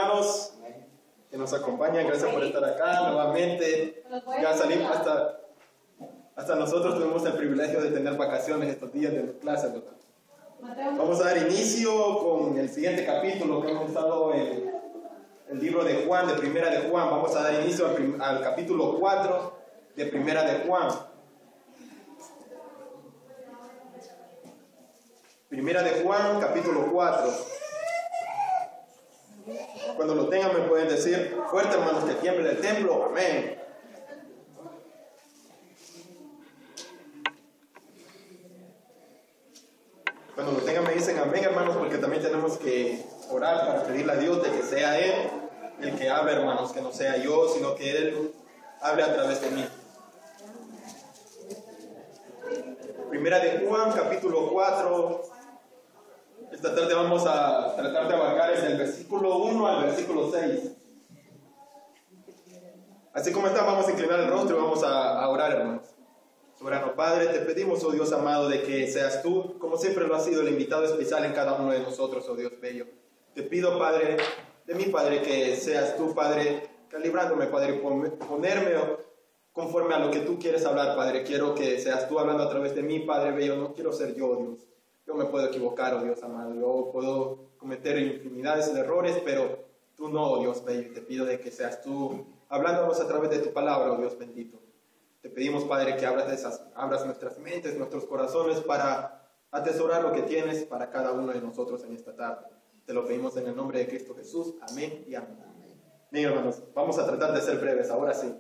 hermanos que nos acompañan, gracias por estar acá nuevamente. Ya salimos hasta nosotros tuvimos el privilegio de tener vacaciones estos días de clases, ¿verdad? Vamos a dar inicio con el siguiente capítulo que hemos estado en el libro de Juan, de Primera de Juan. Vamos a dar inicio al capítulo 4 de Primera de Juan. Primera de Juan, capítulo 4. Cuando lo tengan me pueden decir fuerte, hermanos, que tiemble el templo. Amén. Cuando lo tengan me dicen amén, hermanos, porque también tenemos que orar para pedirle a Dios de que sea Él el que hable, hermanos, que no sea yo, sino que Él hable a través de mí. Primera de Juan, capítulo 4. Esta tarde vamos a tratar de abarcar desde el versículo 1 al versículo 6. Así como está, vamos a inclinar el rostro y vamos a orar, hermanos. Soberano Padre, te pedimos, oh Dios amado, de que seas tú, como siempre lo has sido, el invitado especial en cada uno de nosotros, oh Dios bello. Te pido, Padre, de mi Padre, que seas tú, Padre, calibrándome, Padre, ponerme conforme a lo que tú quieres hablar, Padre. Quiero que seas tú hablando a través de mí, Padre bello. No quiero ser yo, Dios. Yo me puedo equivocar, oh Dios amado. Yo puedo cometer infinidades de errores, pero tú no, oh Dios bello. Te pido de que seas tú hablándonos a través de tu palabra, oh Dios bendito. Te pedimos, Padre, que abras nuestras mentes, nuestros corazones para atesorar lo que tienes para cada uno de nosotros en esta tarde. Te lo pedimos en el nombre de Cristo Jesús. Amén y amén. Bien, hermanos, vamos a tratar de ser breves. Ahora sí.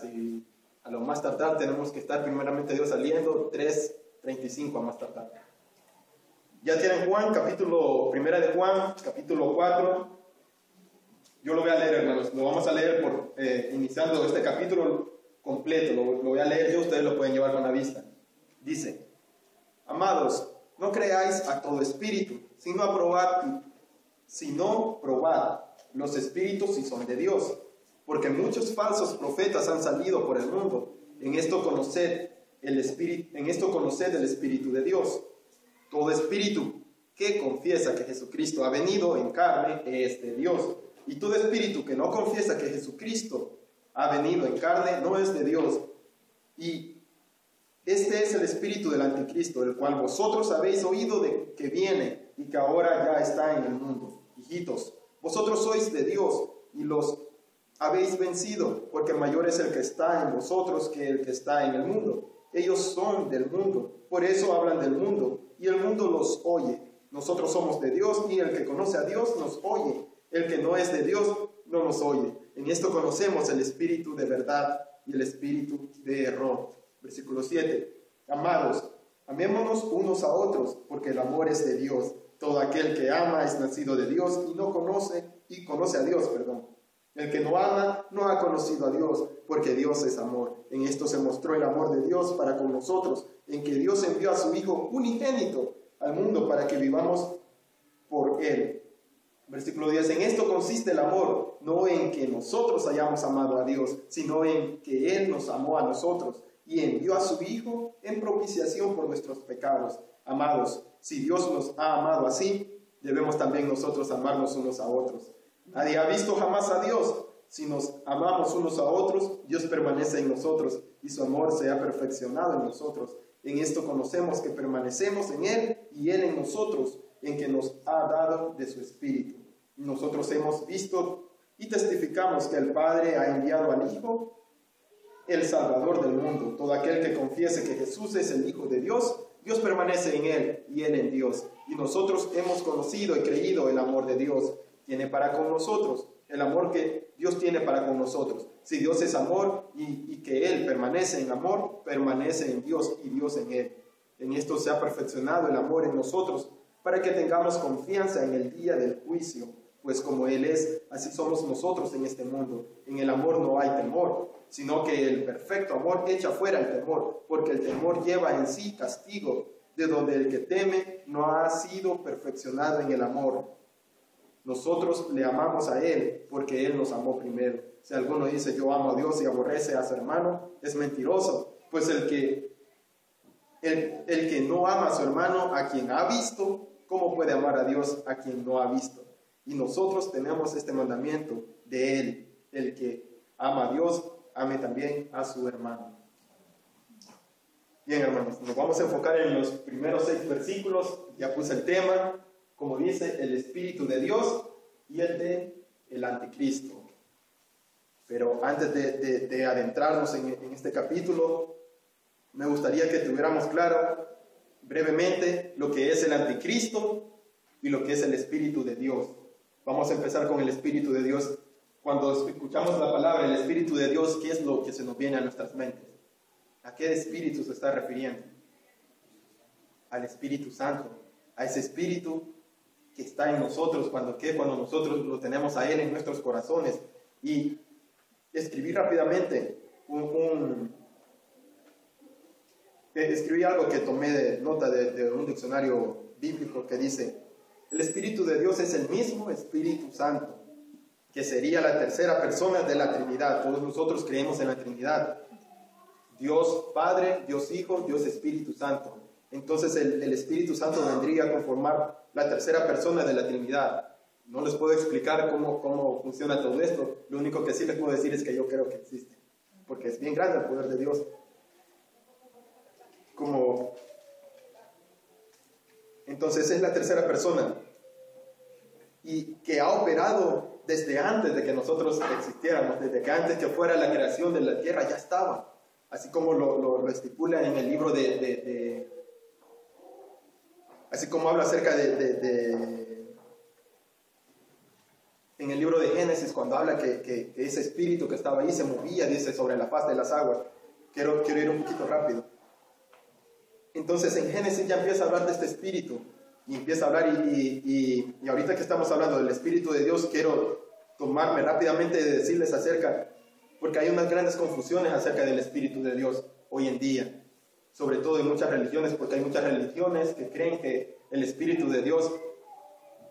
Sí, a lo más tardar tenemos que estar primeramente Dios saliendo 3:35 a más tardar. Ya tienen Juan, Primera de Juan, capítulo 4. Yo lo voy a leer, hermanos. Lo vamos a leer iniciando este capítulo completo. Lo voy a leer yo, ustedes lo pueden llevar con la vista. Dice: amados, no creáis a todo espíritu, sino probad los espíritus si son de Dios, porque muchos falsos profetas han salido por el mundo. En esto conoced el Espíritu de Dios. Todo espíritu que confiesa que Jesucristo ha venido en carne es de Dios. Y todo espíritu que no confiesa que Jesucristo ha venido en carne no es de Dios. Y este es el espíritu del anticristo, el cual vosotros habéis oído de que viene y que ahora ya está en el mundo. Hijitos, vosotros sois de Dios y los habéis vencido, porque mayor es el que está en vosotros que el que está en el mundo. Ellos son del mundo, por eso hablan del mundo, y el mundo los oye. Nosotros somos de Dios, y el que conoce a Dios nos oye. El que no es de Dios no nos oye. En esto conocemos el espíritu de verdad y el espíritu de error. Versículo 7. Amados, amémonos unos a otros, porque el amor es de Dios. Todo aquel que ama es nacido de Dios y conoce a Dios, El que no ama no ha conocido a Dios, porque Dios es amor. En esto se mostró el amor de Dios para con nosotros, en que Dios envió a su Hijo unigénito al mundo para que vivamos por Él. Versículo 10. En esto consiste el amor, no en que nosotros hayamos amado a Dios, sino en que Él nos amó a nosotros y envió a su Hijo en propiciación por nuestros pecados. Amados, si Dios nos ha amado así, debemos también nosotros amarnos unos a otros. Nadie ha visto jamás a Dios. Si nos amamos unos a otros, Dios permanece en nosotros y su amor se ha perfeccionado en nosotros. En esto conocemos que permanecemos en Él y Él en nosotros, en que nos ha dado de su Espíritu. Nosotros hemos visto y testificamos que el Padre ha enviado al Hijo, el Salvador del mundo. Todo aquel que confiese que Jesús es el Hijo de Dios, Dios permanece en Él y Él en Dios. Y nosotros hemos conocido y creído el amor de Dios. Tiene para con nosotros, el amor que Dios tiene para con nosotros. Si Dios es amor y que Él permanece en amor, permanece en Dios y Dios en Él. En esto se ha perfeccionado el amor en nosotros, para que tengamos confianza en el día del juicio. Pues como Él es, así somos nosotros en este mundo. En el amor no hay temor, sino que el perfecto amor echa fuera el temor, porque el temor lleva en sí castigo, de donde el que teme no ha sido perfeccionado en el amor. Nosotros le amamos a Él porque Él nos amó primero. Si alguno dice yo amo a Dios y aborrece a su hermano, es mentiroso. Pues el que no ama a su hermano a quien ha visto, ¿cómo puede amar a Dios a quien no ha visto? Y nosotros tenemos este mandamiento de Él. El que ama a Dios, ame también a su hermano. Bien, hermanos, nos vamos a enfocar en los primeros 6 versículos. Ya puse el tema, como dice, el Espíritu de Dios y el de el Anticristo. Pero antes de adentrarnos en este capítulo, me gustaría que tuviéramos claro brevemente lo que es el Anticristo y lo que es el Espíritu de Dios. Vamos a empezar con el Espíritu de Dios. Cuando escuchamos la palabra el Espíritu de Dios, ¿qué es lo que se nos viene a nuestras mentes? ¿A qué espíritu se está refiriendo? Al Espíritu Santo, a ese Espíritu que está en nosotros, cuando nosotros lo tenemos a Él en nuestros corazones. Y escribí rápidamente escribí algo que tomé de nota de un diccionario bíblico que dice: el Espíritu de Dios es el mismo Espíritu Santo, que sería la tercera persona de la Trinidad. Todos nosotros creemos en la Trinidad: Dios Padre, Dios Hijo, Dios Espíritu Santo. Entonces el Espíritu Santo vendría a conformar la tercera persona de la Trinidad. No les puedo explicar cómo funciona todo esto. Lo único que sí les puedo decir es que yo creo que existe, porque es bien grande el poder de Dios. Entonces es la tercera persona, y que ha operado desde antes de que nosotros existiéramos, desde que antes que fuera la creación de la tierra ya estaba, así como lo estipula en el libro así como habla acerca en el libro de Génesis, cuando habla que ese espíritu que estaba ahí se movía, dice, sobre la faz de las aguas. Quiero ir un poquito rápido. Entonces en Génesis ya empieza a hablar de este espíritu, y empieza a hablar, y ahorita que estamos hablando del Espíritu de Dios, quiero tomarme rápidamente de decirles acerca, porque hay unas grandes confusiones acerca del Espíritu de Dios hoy en día, sobre todo en muchas religiones, porque hay muchas religiones que creen que el Espíritu de Dios,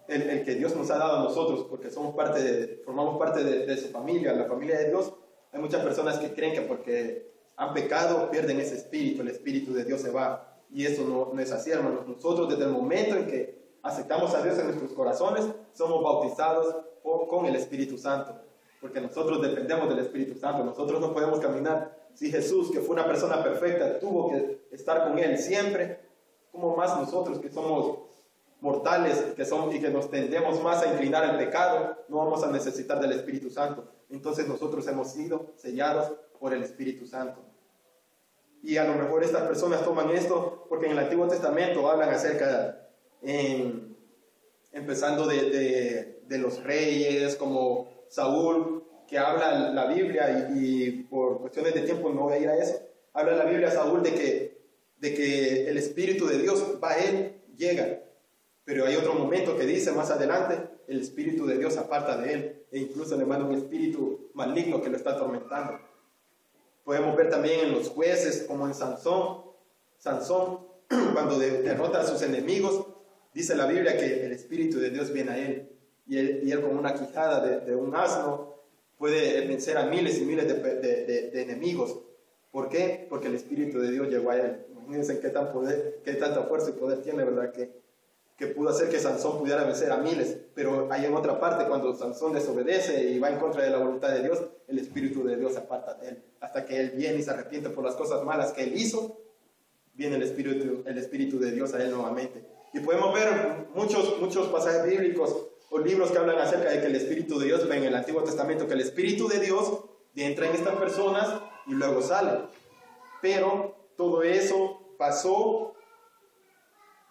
el que Dios nos ha dado a nosotros, porque formamos parte de su familia, la familia de Dios. Hay muchas personas que creen que porque han pecado pierden ese espíritu, el Espíritu de Dios se va. Y eso no es así, hermanos. Nosotros, desde el momento en que aceptamos a Dios en nuestros corazones, somos bautizados con el Espíritu Santo, porque nosotros dependemos del Espíritu Santo. Nosotros no podemos caminar. Si Jesús, que fue una persona perfecta, tuvo que estar con Él siempre, ¿cómo más nosotros, que somos mortales y que nos tendemos más a inclinar al pecado, no vamos a necesitar del Espíritu Santo? Entonces nosotros hemos sido sellados por el Espíritu Santo. Y a lo mejor estas personas toman esto porque en el Antiguo Testamento hablan acerca, empezando de los reyes como Saúl, que habla la Biblia, y por cuestiones de tiempo no voy a ir a eso. Habla la Biblia Saúl de que el Espíritu de Dios va a él, llega. Pero hay otro momento que dice más adelante, el Espíritu de Dios aparta de él, e incluso le manda un espíritu maligno que lo está atormentando. Podemos ver también en los jueces, como en Sansón, cuando derrota a sus enemigos, dice la Biblia que el Espíritu de Dios viene a él, y él con una quijada de un asno puede vencer a miles y miles de enemigos. ¿Por qué? Porque el Espíritu de Dios llegó a él. Imagínense qué tanta fuerza y poder tiene, ¿verdad? Que pudo hacer que Sansón pudiera vencer a miles. Pero hay en otra parte, cuando Sansón desobedece y va en contra de la voluntad de Dios, el Espíritu de Dios se aparta de él, hasta que él viene y se arrepiente por las cosas malas que él hizo. Viene el Espíritu de Dios a él nuevamente. Y podemos ver muchos pasajes bíblicos o libros que hablan acerca de que el Espíritu de Dios, en el Antiguo Testamento, que el Espíritu de Dios entra en estas personas y luego sale. Pero todo eso pasó,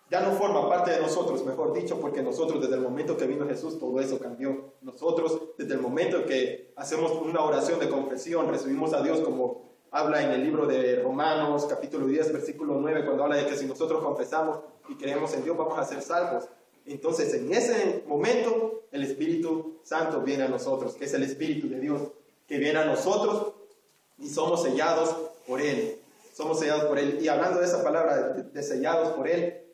ya no forma parte de nosotros, mejor dicho, porque nosotros, desde el momento que vino Jesús, todo eso cambió. Nosotros, desde el momento que hacemos una oración de confesión, recibimos a Dios, como habla en el libro de Romanos, capítulo 10, versículo 9, cuando habla de que si nosotros confesamos y creemos en Dios, vamos a ser salvos. Entonces, en ese momento, el Espíritu Santo viene a nosotros, que es el Espíritu de Dios, que viene a nosotros y somos sellados por Él. Somos sellados por Él. Y hablando de esa palabra de sellados por Él,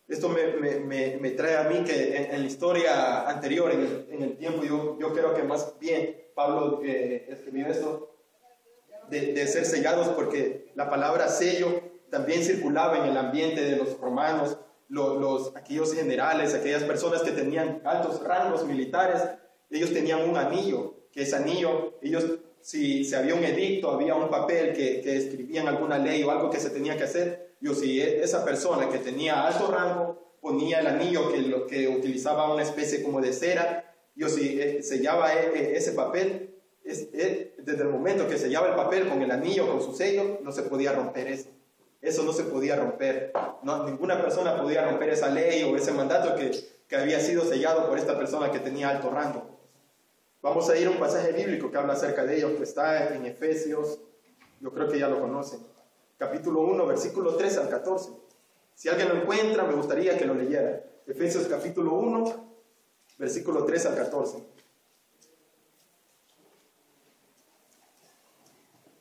esto me trae a mí que en la historia anterior, en el tiempo, yo creo que más bien Pablo escribió esto de ser sellados, porque la palabra sello también circulaba en el ambiente de los romanos, aquellos generales, aquellas personas que tenían altos rangos militares, ellos tenían un anillo, que ese anillo, ellos, si había un edicto, había un papel que escribían alguna ley o algo que se tenía que hacer, si esa persona que tenía alto rango ponía el anillo que utilizaba una especie como de cera, si sellaba ese papel, desde el momento que sellaba el papel con el anillo, con su sello, no se podía romper eso. Eso no se podía romper. No, ninguna persona podía romper esa ley o ese mandato que había sido sellado por esta persona que tenía alto rango. Vamos a ir a un pasaje bíblico que habla acerca de ello, que está en Efesios, yo creo que ya lo conocen, capítulo 1, versículo 13 al 14. Si alguien lo encuentra, me gustaría que lo leyera. Efesios capítulo 1, versículo 13 al 14.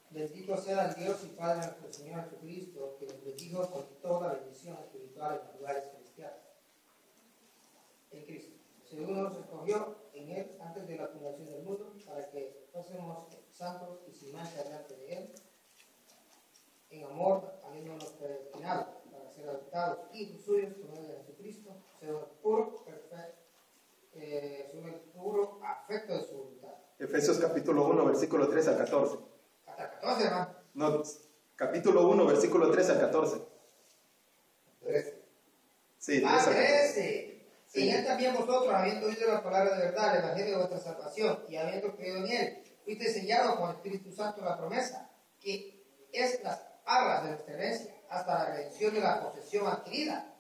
Bendito sea el Dios y Padre de nuestro Señor Jesucristo, que nos bendijo con toda bendición espiritual en los lugares celestiales. En Cristo, según nos escogió en Él antes de la fundación del mundo, para que fuésemos santos y sin mancha delante de Él, en amor, habiéndonos predestinado para ser adoptados hijos suyos por medio de Jesucristo, según el puro afecto de su voluntad. Efesios capítulo 1, versículo 13 al 14. Hasta 14, hermano. No, capítulo 1, versículo 13 al 14. 13. Sí, 13. Sí. En Él también vosotros, habiendo oído la palabra de verdad, el evangelio de vuestra salvación, y habiendo creído en Él, fuiste sellados con el Espíritu Santo la promesa, que es las arras de nuestra herencia, hasta la redención de la posesión adquirida,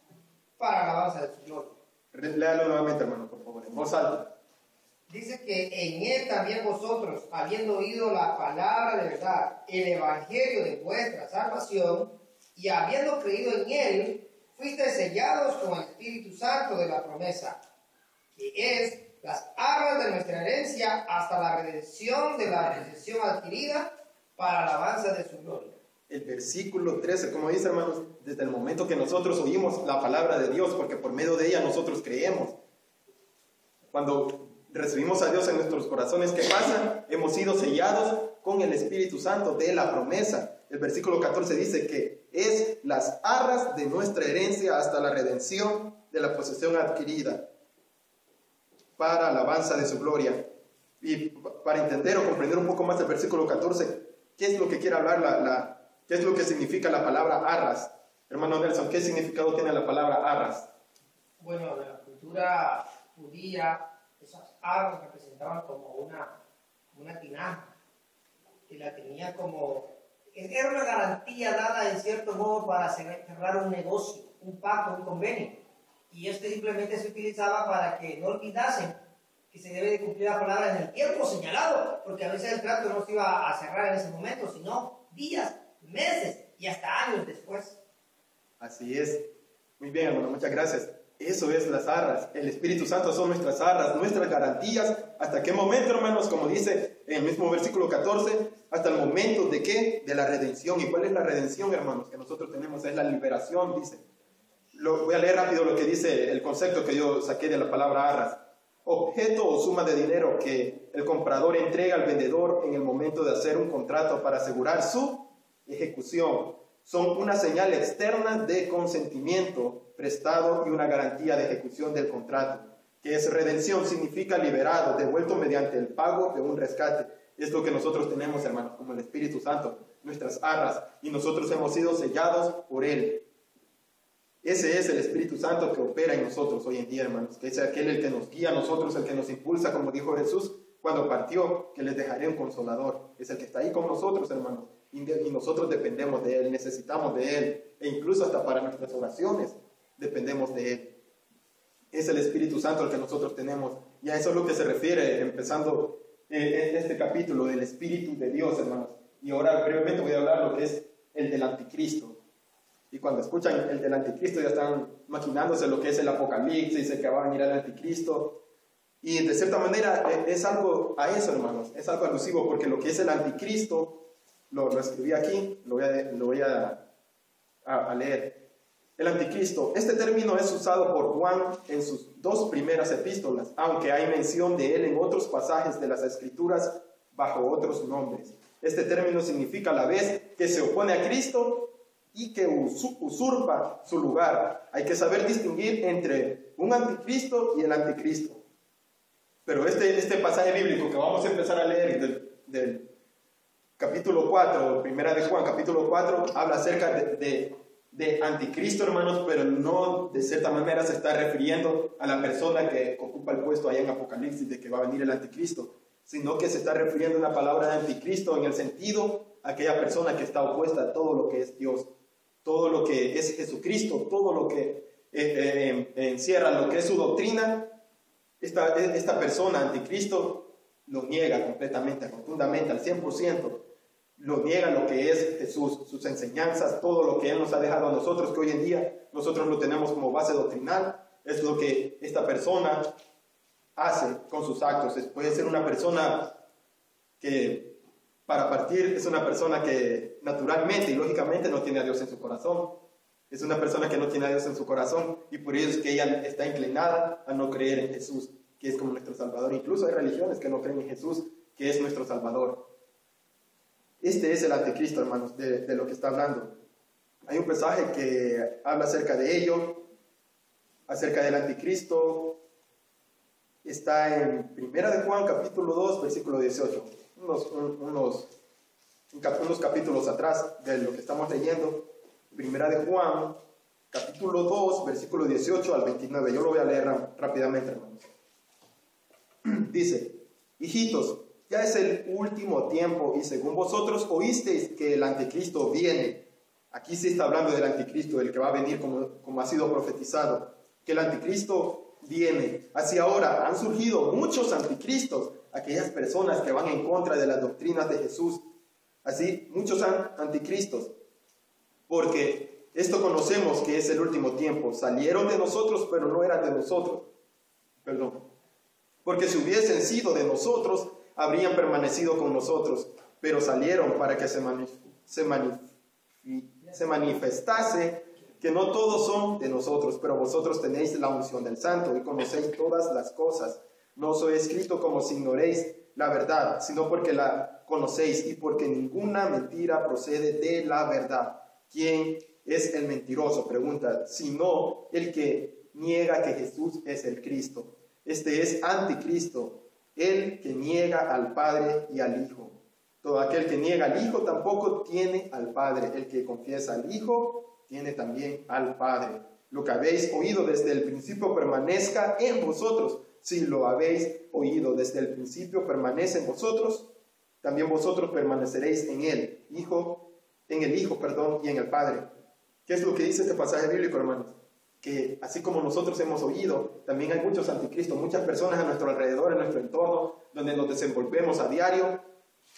para la alabanza de su gloria. Léalo nuevamente, hermano, por favor, en voz alta. Dice que en Él también vosotros, habiendo oído la palabra de verdad, el evangelio de vuestra salvación, y habiendo creído en Él, fuisteis sellados con el Espíritu Santo de la promesa, que es las arras de nuestra herencia hasta la redención de la posesión adquirida para la alabanza de su gloria. El versículo 13, como dice, hermanos, desde el momento que nosotros oímos la palabra de Dios, porque por medio de ella nosotros creemos. Cuando recibimos a Dios en nuestros corazones, ¿qué pasa? Hemos sido sellados con el Espíritu Santo de la promesa. El versículo 14 dice que es las arras de nuestra herencia hasta la redención de la posesión adquirida para alabanza de su gloria. Y para entender o comprender un poco más el versículo 14, ¿qué es lo que quiere hablar qué es lo que significa la palabra arras? Hermano Nelson, ¿qué significado tiene la palabra arras? Bueno, en la cultura judía, esas arras representaban como una tinaja, que la tenía como... Era una garantía dada en cierto modo para cerrar un negocio, un pacto, un convenio. Y simplemente se utilizaba para que no olvidasen que se debe de cumplir la palabra en el tiempo señalado, porque a veces el trato no se iba a cerrar en ese momento, sino días, meses y hasta años después. Así es. Muy bien, hermano, muchas gracias. Eso es las arras. El Espíritu Santo son nuestras arras, nuestras garantías. ¿Hasta qué momento, hermanos? Como dice en el mismo versículo 14, hasta el momento de ¿qué? De la redención. ¿Y cuál es la redención, hermanos? Que nosotros tenemos es la liberación, dice. Voy a leer rápido lo que dice el concepto que yo saqué de la palabra arras. Objeto o suma de dinero que el comprador entrega al vendedor en el momento de hacer un contrato para asegurar su ejecución. Son una señal externa de consentimiento prestado y una garantía de ejecución del contrato. Que es redención, significa liberado, devuelto mediante el pago de un rescate. Es lo que nosotros tenemos, hermanos, como el Espíritu Santo, nuestras arras, y nosotros hemos sido sellados por Él. Ese es el Espíritu Santo que opera en nosotros hoy en día, hermanos, que es aquel el que nos guía a nosotros, el que nos impulsa, como dijo Jesús cuando partió, que les dejaré un consolador. Es el que está ahí con nosotros, hermanos, y nosotros dependemos de Él, necesitamos de Él, e incluso hasta para nuestras oraciones dependemos de Él. Es el Espíritu Santo el que nosotros tenemos, y a eso es lo que se refiere, empezando este capítulo del Espíritu de Dios, hermanos. Y ahora brevemente voy a hablar lo que es el del Anticristo. Y cuando escuchan el del Anticristo ya están maquinándose lo que es el Apocalipsis, dice que va a venir el Anticristo. Y de cierta manera es algo a eso, hermanos, es algo alusivo, porque lo que es el Anticristo, lo escribí aquí, lo voy a leer. El Anticristo, este término es usado por Juan en sus 2 primeras epístolas, aunque hay mención de él en otros pasajes de las Escrituras bajo otros nombres. Este término significa a la vez que se opone a Cristo y que usurpa su lugar. Hay que saber distinguir entre un anticristo y el anticristo. Pero este pasaje bíblico que vamos a empezar a leer del capítulo 4, primera de Juan, capítulo 4, habla acerca de anticristo, hermanos, pero no de cierta manera se está refiriendo a la persona que ocupa el puesto allá en Apocalipsis de que va a venir el anticristo, sino que se está refiriendo a una palabra de anticristo en el sentido a aquella persona que está opuesta a todo lo que es Dios, todo lo que es Jesucristo, todo lo que encierra lo que es su doctrina. Esta persona, anticristo, lo niega completamente, rotundamente, al 100%. Lo niega lo que es Jesús, sus enseñanzas, todo lo que Él nos ha dejado a nosotros, que hoy en día nosotros lo tenemos como base doctrinal. Es lo que esta persona hace con sus actos. Puede ser una persona que, para partir, es una persona que naturalmente y lógicamente no tiene a Dios en su corazón. Es una persona que no tiene a Dios en su corazón y por eso es que ella está inclinada a no creer en Jesús, que es como nuestro Salvador. Incluso hay religiones que no creen en Jesús, que es nuestro Salvador. Este es el anticristo, hermanos, de lo que está hablando. Hay un pasaje que habla acerca de ello, acerca del anticristo. Está en 1 de Juan, capítulo 2, versículo 18. Unos capítulos atrás de lo que estamos leyendo. 1 de Juan, capítulo 2, versículo 18 al 29. Yo lo voy a leer rápidamente, hermanos. Dice: hijitos, ya es el último tiempo y según vosotros oísteis que el anticristo viene. Aquí se está hablando del anticristo, el que va a venir como ha sido profetizado. Que el anticristo viene. Así ahora han surgido muchos anticristos, aquellas personas que van en contra de las doctrinas de Jesús. Así, muchos anticristos. Porque esto conocemos que es el último tiempo. Salieron de nosotros, pero no eran de nosotros. Perdón. Porque si hubiesen sido de nosotros, habrían permanecido con nosotros. Pero salieron para que se manifestase que no todos son de nosotros, pero vosotros tenéis la unción del Santo y conocéis todas las cosas. No os he escrito como si ignoréis la verdad, sino porque la conocéis y porque ninguna mentira procede de la verdad. ¿Quién es el mentiroso? Pregunta. Sino el que niega que Jesús es el Cristo. Este es anticristo, el que niega al Padre y al Hijo. Todo aquel que niega al Hijo tampoco tiene al Padre. El que confiesa al Hijo tiene también al Padre. Lo que habéis oído desde el principio permanezca en vosotros. Si lo habéis oído desde el principio permanece en vosotros, también vosotros permaneceréis en el Hijo, y en el Padre. ¿Qué es lo que dice este pasaje bíblico, hermanos? Que así como nosotros hemos oído, también hay muchos anticristos, muchas personas a nuestro alrededor, en nuestro entorno, donde nos desenvolvemos a diario,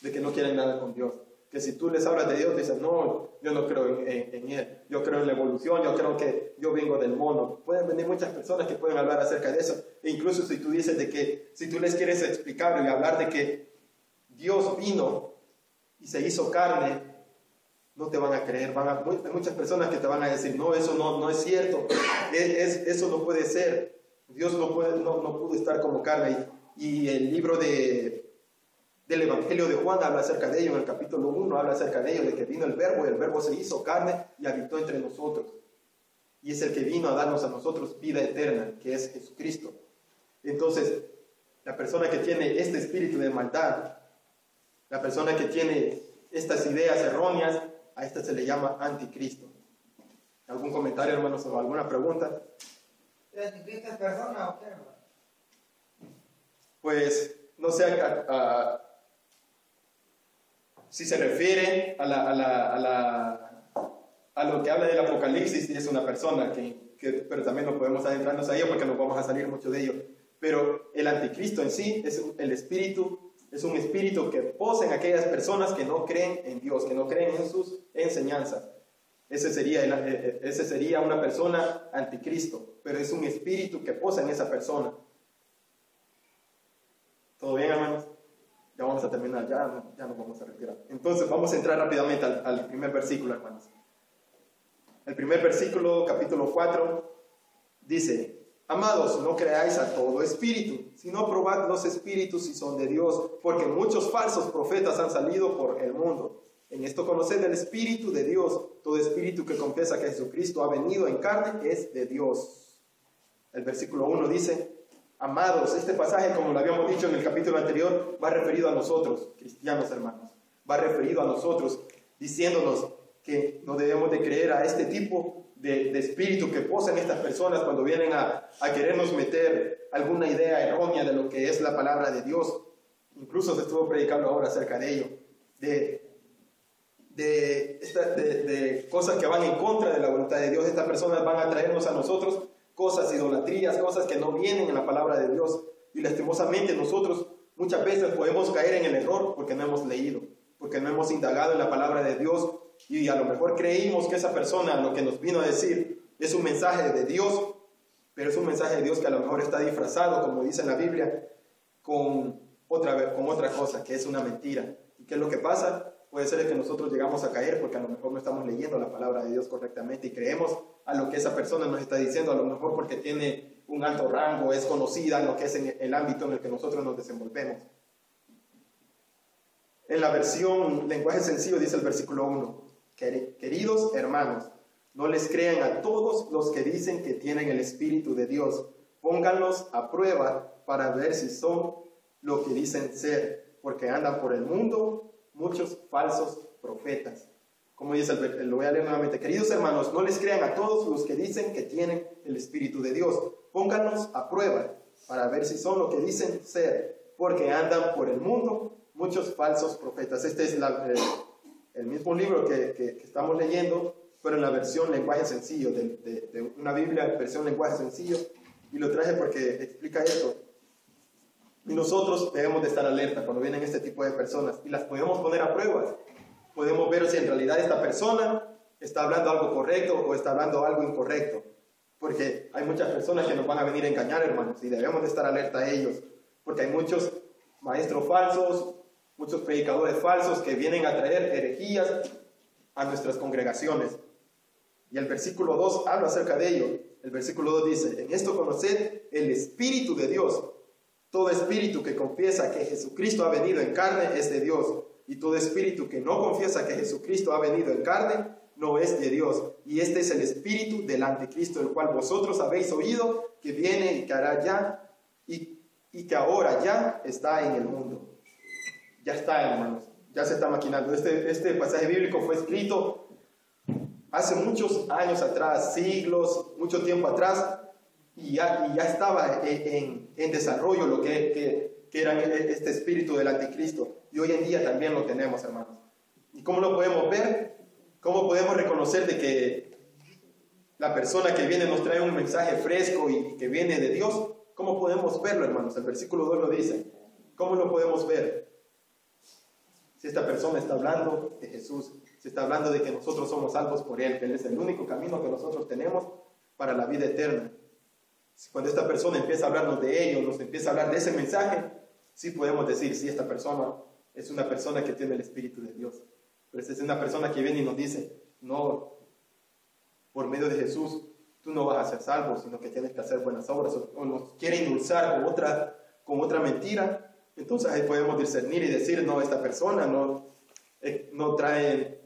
de que no quieren nada con Dios. Que si tú les hablas de Dios, dicen: no, yo no creo en Él, yo creo en la evolución, yo creo que yo vengo del mono. Pueden venir muchas personas que pueden hablar acerca de eso. E incluso si tú dices de que, si tú les quieres explicar y hablar de que Dios vino y se hizo carne, no te van a creer. Hay muchas personas que te van a decir: no, eso no es cierto, eso no puede ser. Dios no pudo estar como carne. Y el libro del Evangelio de Juan habla acerca de ello. En el capítulo 1 habla acerca de ello, de que vino el Verbo, y el Verbo se hizo carne y habitó entre nosotros. Y es el que vino a darnos a nosotros vida eterna, que es Jesucristo. Entonces, la persona que tiene este espíritu de maldad, la persona que tiene estas ideas erróneas, a esta se le llama anticristo. ¿Algún comentario, hermanos, o alguna pregunta? ¿El anticristo es persona o qué, hermano? Pues, no sé si se refiere a lo que habla del Apocalipsis, es una persona, pero también no podemos adentrarnos a ello porque no vamos a salir mucho de ello. Pero el anticristo en sí es el espíritu. Es un espíritu que poseen aquellas personas que no creen en Dios, que no creen en sus enseñanzas. Ese sería una persona anticristo, pero es un espíritu que posee en esa persona. ¿Todo bien, hermanos? Ya vamos a terminar, ya nos vamos a retirar. Entonces vamos a entrar rápidamente al primer versículo, hermanos. El primer versículo, capítulo 4, dice: amados, no creáis a todo espíritu, sino probad los espíritus si son de Dios, porque muchos falsos profetas han salido por el mundo. En esto conoced el Espíritu de Dios. Todo espíritu que confiesa que Jesucristo ha venido en carne es de Dios. El versículo 1 dice: amados, este pasaje, como lo habíamos dicho en el capítulo anterior, va referido a nosotros, cristianos hermanos. Va referido a nosotros, diciéndonos que no debemos de creer a este tipo de espíritu que poseen estas personas cuando vienen a querernos meter alguna idea errónea de lo que es la palabra de Dios. Incluso se estuvo predicando ahora acerca de ello, de cosas que van en contra de la voluntad de Dios. Estas personas van a traernos a nosotros cosas, idolatrías, cosas que no vienen en la palabra de Dios. Y lastimosamente nosotros muchas veces podemos caer en el error porque no hemos leído, porque no hemos indagado en la palabra de Dios, y a lo mejor creímos que esa persona lo que nos vino a decir es un mensaje de Dios, pero es un mensaje de Dios que a lo mejor está disfrazado, como dice en la Biblia, con otra cosa, que es una mentira. ¿Y qué es lo que pasa? Puede ser que nosotros llegamos a caer porque a lo mejor no estamos leyendo la palabra de Dios correctamente y creemos a lo que esa persona nos está diciendo, a lo mejor porque tiene un alto rango, es conocida en lo que es en el ámbito en el que nosotros nos desenvolvemos. En la versión lenguaje sencillo dice el versículo 1: queridos hermanos, no les crean a todos los que dicen que tienen el Espíritu de Dios. Pónganlos a prueba para ver si son lo que dicen ser, porque andan por el mundo muchos falsos profetas. Como dice lo voy a leer nuevamente: queridos hermanos, no les crean a todos los que dicen que tienen el Espíritu de Dios. Pónganlos a prueba para ver si son lo que dicen ser, porque andan por el mundo muchos falsos profetas. Este es el mismo libro que estamos leyendo, pero en la versión lenguaje sencillo, de una Biblia versión lenguaje sencillo, y lo traje porque explica esto. Y nosotros debemos de estar alerta cuando vienen este tipo de personas, y las podemos poner a pruebas. Podemos ver si en realidad esta persona está hablando algo correcto o está hablando algo incorrecto, porque hay muchas personas que nos van a venir a engañar, hermanos, y debemos de estar alerta a ellos, porque hay muchos maestros falsos, muchos predicadores falsos que vienen a traer herejías a nuestras congregaciones. Y el versículo 2 habla acerca de ello. El versículo 2 dice: en esto conoced el Espíritu de Dios. Todo espíritu que confiesa que Jesucristo ha venido en carne es de Dios, y todo espíritu que no confiesa que Jesucristo ha venido en carne no es de Dios. Y este es el espíritu del anticristo, el cual vosotros habéis oído que viene y que hará ya, y que ahora ya está en el mundo. Ya está, hermanos, ya se está maquinando. Este pasaje bíblico fue escrito hace muchos años atrás, siglos, mucho tiempo atrás, y ya estaba en desarrollo lo que era este espíritu del anticristo. Y hoy en día también lo tenemos, hermanos. ¿Y cómo lo podemos ver? ¿Cómo podemos reconocer de que la persona que viene nos trae un mensaje fresco y que viene de Dios? ¿Cómo podemos verlo, hermanos? El versículo 2 lo dice. ¿Cómo lo podemos ver? Si esta persona está hablando de Jesús, si está hablando de que nosotros somos salvos por Él, que Él es el único camino que nosotros tenemos para la vida eterna. Cuando esta persona empieza a hablarnos de ello, nos empieza a hablar de ese mensaje, sí podemos decir, sí, esta persona es una persona que tiene el Espíritu de Dios. Pero si es una persona que viene y nos dice: no, por medio de Jesús tú no vas a ser salvo, sino que tienes que hacer buenas obras, o nos quiere endulzar con otra mentira, entonces ahí podemos discernir y decir: no, esta persona no trae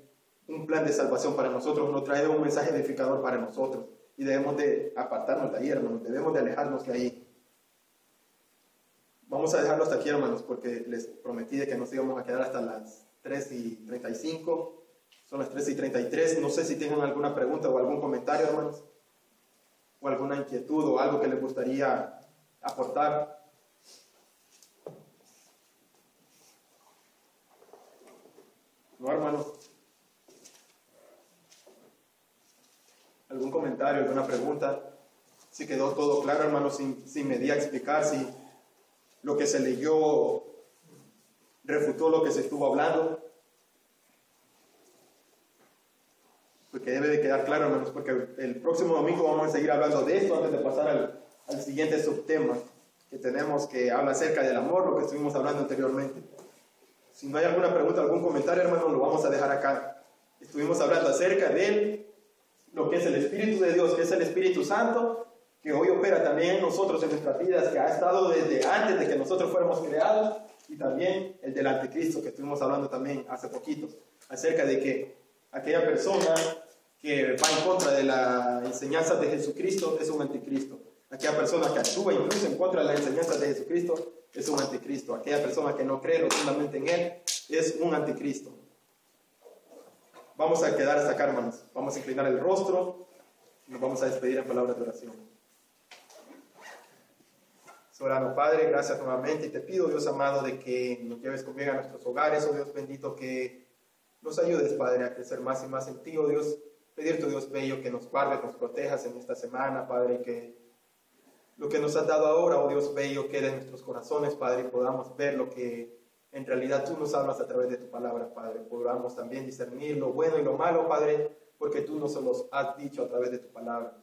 un plan de salvación para nosotros, no trae un mensaje edificador para nosotros, y debemos de apartarnos de ahí, hermanos, debemos de alejarnos de ahí. Vamos a dejarlo hasta aquí, hermanos, porque les prometí de que nos íbamos a quedar hasta las 3:35, son las 3:33, no sé si tienen alguna pregunta o algún comentario, hermanos, o alguna inquietud o algo que les gustaría aportar. ¿No, hermanos? ¿Algún comentario, alguna pregunta? Si quedó todo claro, hermanos, si me di a explicar, si lo que se leyó refutó lo que se estuvo hablando. Porque debe de quedar claro, hermanos, porque el próximo domingo vamos a seguir hablando de esto antes de pasar al siguiente subtema que tenemos, que habla acerca del amor, lo que estuvimos hablando anteriormente. Si no hay alguna pregunta, algún comentario, hermanos, lo vamos a dejar acá. Estuvimos hablando acerca de lo que es el Espíritu de Dios, que es el Espíritu Santo, que hoy opera también en nosotros, en nuestras vidas, que ha estado desde antes de que nosotros fuéramos creados, y también el del anticristo, que estuvimos hablando también hace poquito. acerca de que aquella persona que va en contra de la enseñanza de Jesucristo es un anticristo. Aquella persona que actúa incluso en contra de la enseñanza de Jesucristo es un anticristo. Aquella persona que no cree rotundamente en Él es un anticristo. Vamos a quedar hasta acá, hermanos. Vamos a inclinar el rostro y nos vamos a despedir en palabras de oración. Soberano Padre, gracias nuevamente y te pido, Dios amado, de que nos lleves conmigo a nuestros hogares, oh Dios bendito, que nos ayudes, Padre, a crecer más y más en ti, oh Dios. Pedirte, Dios bello, que nos guardes, nos protejas en esta semana, Padre, y que lo que nos has dado ahora, oh Dios bello, quede en nuestros corazones, Padre, y podamos ver lo que en realidad tú nos hablas a través de tu palabra, Padre. Podamos también discernir lo bueno y lo malo, Padre, porque tú nos los has dicho a través de tu palabra.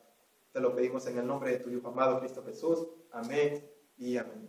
Te lo pedimos en el nombre de tu Hijo amado, Cristo Jesús. Amén y amén.